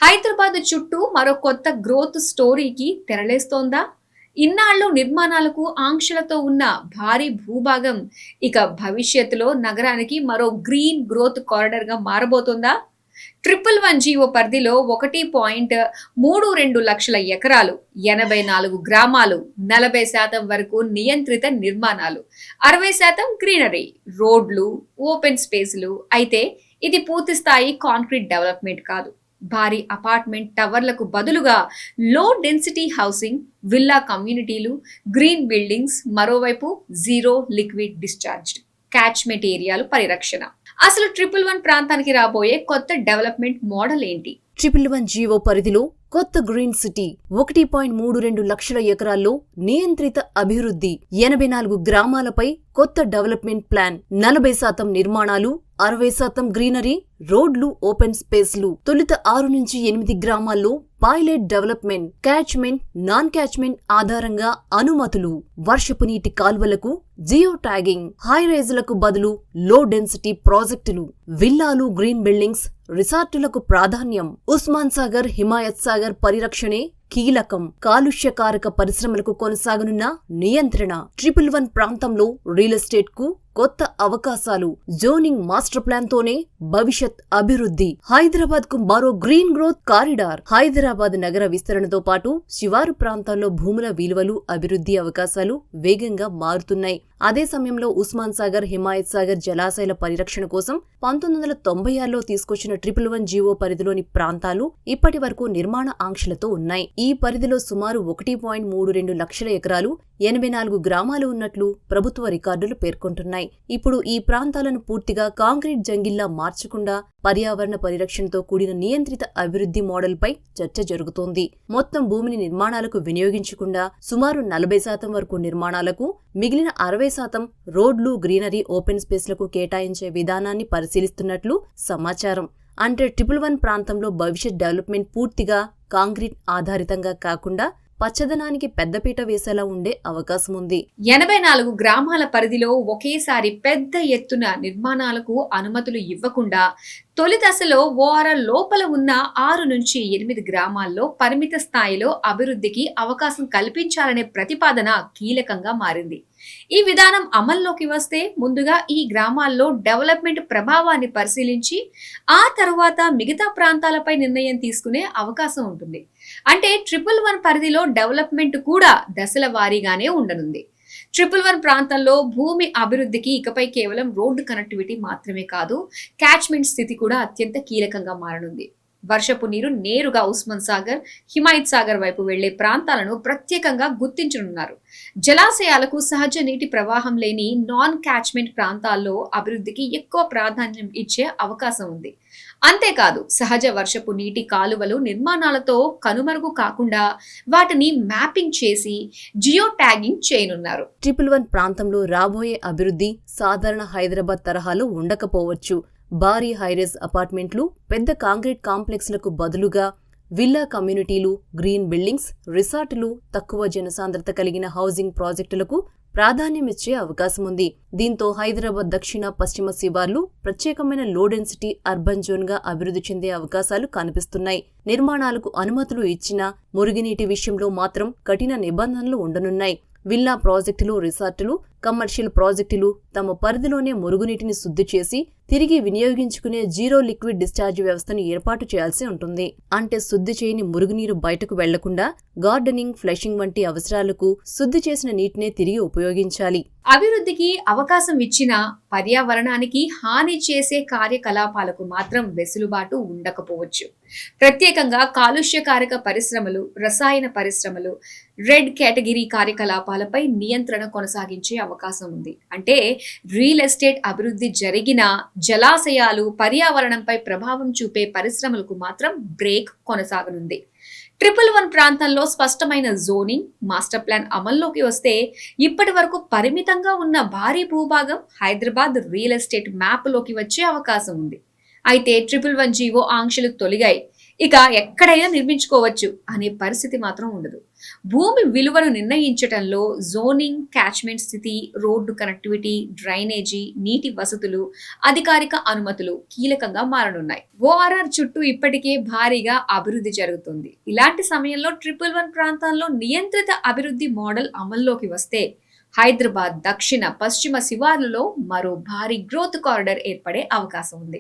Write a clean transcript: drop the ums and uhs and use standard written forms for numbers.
హైదరాబాద్ చుట్టూ మరో కొత్త గ్రోత్ స్టోరీకి తెరలేస్తోందా? ఇన్నాళ్లు నిర్మాణాలకు ఆంక్షలతో ఉన్న భారీ భూభాగం ఇక భవిష్యత్తులో నగరానికి మరో గ్రీన్ గ్రోత్ కారిడార్ గా మారబోతోందా? 111 జీవో పరిధిలో 1.32 లక్షల ఎకరాలు, 84 గ్రామాలు, 40% వరకు నియంత్రిత నిర్మాణాలు, 60% గ్రీనరీ, రోడ్లు, ఓపెన్ స్పేసులు. అయితే ఇది పూర్తి స్థాయి కాంక్రీట్ డెవలప్మెంట్ కాదు. భారీ అపార్ట్మెంట్ టవర్లకు బదులుగా లో డెన్సిటీ హౌసింగ్, విల్లా కమ్యూనిటీలు, గ్రీన్ బిల్డింగ్స్, మరోవైపు జీరో లిక్విడ్ డిశ్చార్జ్ క్యాచ్మెంట్ ఏరియాలు పరిరక్షణ. అసలు 111 ప్రాంతానికి రాబోయే కొత్త డెవలప్మెంట్ మోడల్ ఏంటి? 111 జీవో పరిధిలో కొత్త గ్రీన్ సిటీ 1.32 లక్షల ఎకరాల్లో నియంత్రిత అభివృద్ధి, 84 గ్రామాలపై కొత్త డెవలప్మెంట్ ప్లాన్, 40% నిర్మాణాలు, 60% గ్రీనరీ, రోడ్లు, ఓపెన్ స్పేస్లు. తొలుత 6 నుంచి 8 గ్రామాల్లో pilot development, catchment, non catchment ఆధారంగా అనుమతులు, వర్షపు నీటి కాల్వలకు జియో ట్యాగింగ్, హై రైజులకు బదులు లో డెన్సిటీ ప్రాజెక్టులు, విల్లాలు, గ్రీన్ బిల్డింగ్స్, రిసార్టులకు ప్రాధాన్యం. ఉస్మాన్ సాగర్, హిమాయత్ సాగర్ పరిరక్షణే కీలకం. కాలుష్యకారక పరిశ్రమలకు కొనసాగనున్న నియంత్రణ. 111 ప్రాంతంలో రియల్ ఎస్టేట్ కు కొత్త అవకాశాలు. జోనింగ్ మాస్టర్ ప్లాన్ తోనే భవిష్యత్ అభివృద్ధి. హైదరాబాద్ కు మరో గ్రీన్ గ్రోత్ కారిడార్. హైదరాబాద్ నగర విస్తరణతో పాటు శివారు ప్రాంతాల్లో భూముల విలువలు, అభివృద్ధి అవకాశాలు వేగంగా మారుతున్నాయి. అదే సమయంలో ఉస్మాన్ సాగర్, హిమాయత్ సాగర్ జలాశయాల పరిరక్షణ కోసం 1996లో తీసుకొచ్చిన 111 జీవో పరిధిలోని ప్రాంతాలు ఇప్పటి వరకు నిర్మాణ ఆంక్షలతో ఉన్నాయి. ఈ పరిధిలో సుమారు 1.32 లక్షల ఎకరాలు, 84 గ్రామాలు ఉన్నట్లు ప్రభుత్వ రికార్డులు పేర్కొంటున్నాయి. ఇప్పుడు ఈ ప్రాంతాలను పూర్తిగా కాంక్రీట్ జంగిల్లా మార్చకుండా పర్యావరణ పరిరక్షణతో కూడిన నియంత్రిత అభివృద్ధి మోడల్పై చర్చ జరుగుతోంది. మొత్తం భూమిని నిర్మాణాలకు వినియోగించకుండా సుమారు 40% వరకు నిర్మాణాలకు, మిగిలిన 60% రోడ్లు, గ్రీనరీ, ఓపెన్ స్పేస్లకు కేటాయించే విధానాన్ని పరిశీలిస్తున్నట్లు సమాచారం. అంటే 111 ప్రాంతంలో భవిష్యత్ డెవలప్మెంట్ పూర్తిగా కాంక్రీట్ ఆధారితంగా కాకుండా పచ్చదనానికి పెద్దపీట వేసేలా ఉండే అవకాశముంది. 84 గ్రామాల పరిధిలో ఒకేసారి పెద్ద ఎత్తున నిర్మాణాలకు అనుమతులు ఇవ్వకుండా తొలి దశలో ఓఆర్ఆర్ లోపల ఉన్న 6 నుంచి 8 గ్రామాల్లో పరిమిత స్థాయిలో అభివృద్ధికి అవకాశం కల్పించాలనే ప్రతిపాదన కీలకంగా మారింది. ఈ విధానం అమల్లోకి వస్తే ముందుగా ఈ గ్రామాల్లో డెవలప్మెంట్ ప్రభావాన్ని పరిశీలించి ఆ తరువాత మిగతా ప్రాంతాలపై నిర్ణయం తీసుకునే అవకాశం ఉంటుంది. అంటే 111 పరిధిలో డెవలప్మెంట్ కూడా దశల వారీగానే ఉండనుంది. 111 ప్రాంతంలో భూమి అభివృద్ధికి ఇకపై కేవలం రోడ్డు కనెక్టివిటీ మాత్రమే కాదు, క్యాచ్మెంట్ స్థితి కూడా అత్యంత కీలకంగా మారనుంది. వర్షపు నీరు నేరుగా ఉస్మాన్ సాగర్, హిమాయత్ సాగర్ వైపు వెళ్లే ప్రాంతాలను ప్రత్యేకంగా గుర్తించనున్నారు. జలాశయాలకు సహజ నీటి ప్రవాహం లేని నాన్ క్యాచ్మెంట్ ప్రాంతాల్లో అభివృద్ధికి ఎక్కువ ప్రాధాన్యం ఇచ్చే అవకాశం ఉంది. అంతేకాదు, సహజ వర్షపు నీటి కాలువలు నిర్మాణాలతో కనుమరుగు కాకుండా వాటిని మ్యాపింగ్ చేసి జియో ట్యాగింగ్ చేయనున్నారు. 111 ప్రాంతంలో రాబోయే అభివృద్ధి సాధారణ హైదరాబాద్ తరహాలో ఉండకపోవచ్చు. భారీ హైరేజ్ అపార్ట్మెంట్లు, పెద్ద కాంక్రీట్ కాంప్లెక్స్లకు బదులుగా విల్లా కమ్యూనిటీలు, గ్రీన్ బిల్డింగ్స్, రిసార్టులు, తక్కువ జనసాంద్రత కలిగిన హౌసింగ్ ప్రాజెక్టులకు ప్రాధాన్యమిచ్చే అవకాశముంది. దీంతో హైదరాబాద్ దక్షిణ, పశ్చిమ శివార్లు ప్రత్యేకమైన లో డెన్సిటీ అర్బన్ జోన్ గా అభివృద్ధి చెందే అవకాశాలు కనిపిస్తున్నాయి. నిర్మాణాలకు అనుమతులు ఇచ్చినా మురుగునీటి విషయంలో మాత్రం కఠిన నిబంధనలు ఉండనున్నాయి. విల్లా ప్రాజెక్టులు, రిసార్టులు, కమర్షియల్ ప్రాజెక్టులు తమ పరిధిలోనే మురుగునీటిని శుద్ధి చేసి తిరిగి వినియోగించుకునే జీరో లిక్విడ్ డిశ్చార్జ్ వ్యవస్థను ఏర్పాటు చేయాల్సి ఉంటుంది. అంటే శుద్ధి చేయని మురుగునీరు బయటకు వెళ్లకుండా గార్డెనింగ్, ఫ్లషింగ్ వంటి అవసరాలకు శుద్ధి చేసిన నీటినే తిరిగి ఉపయోగించాలి. అభివృద్ధికి అవకాశం ఇచ్చినా పర్యావరణానికి హాని చేసే కార్యకలాపాలకు మాత్రం వెసులుబాటు ఉండకపోవచ్చు. ప్రత్యేకంగా కాలుష్యకారక పరిశ్రమలు, రసాయన పరిశ్రమలు, రెడ్ కేటగిరీ కార్యకలాపాలపై నియంత్రణ కొనసాగించే అవకాశం ఉంది. అంటే రియల్ ఎస్టేట్ అభివృద్ధి జరిగిన జలాశయాలు, పర్యావరణంపై ప్రభావం చూపే పరిశ్రమలకు మాత్రం బ్రేక్ కొనసాగనుంది. 111 ప్రాంతంలో స్పష్టమైన జోనింగ్ మాస్టర్ ప్లాన్ అమల్లోకి వస్తే ఇప్పటి వరకు పరిమితంగా ఉన్న భారీ భూభాగం హైదరాబాద్ రియల్ ఎస్టేట్ మ్యాప్లోకి వచ్చే అవకాశం ఉంది. అయితే 111 జీవో ఆంక్షలు తొలగాయి. ఇక ఎక్కడైనా నిర్మించుకోవచ్చు అనే పరిస్థితి మాత్రం ఉండదు. భూమి విలువను నిర్ణయించటంలో జోనింగ్, క్యాచ్మెంట్ స్థితి, రోడ్డు కనెక్టివిటీ, డ్రైనేజీ, నీటి వసతులు, అధికారిక అనుమతులు కీలకంగా మారనున్నాయి. ఓఆర్ఆర్ చుట్టూ ఇప్పటికే భారీగా అభివృద్ధి జరుగుతుంది. ఇలాంటి సమయంలో 111 ప్రాంతాల్లో నియంత్రిత అభివృద్ధి మోడల్ అమల్లోకి వస్తే హైదరాబాద్ దక్షిణ, పశ్చిమ శివార్లలో మరో భారీ గ్రోత్ కారిడార్ ఏర్పడే అవకాశం ఉంది.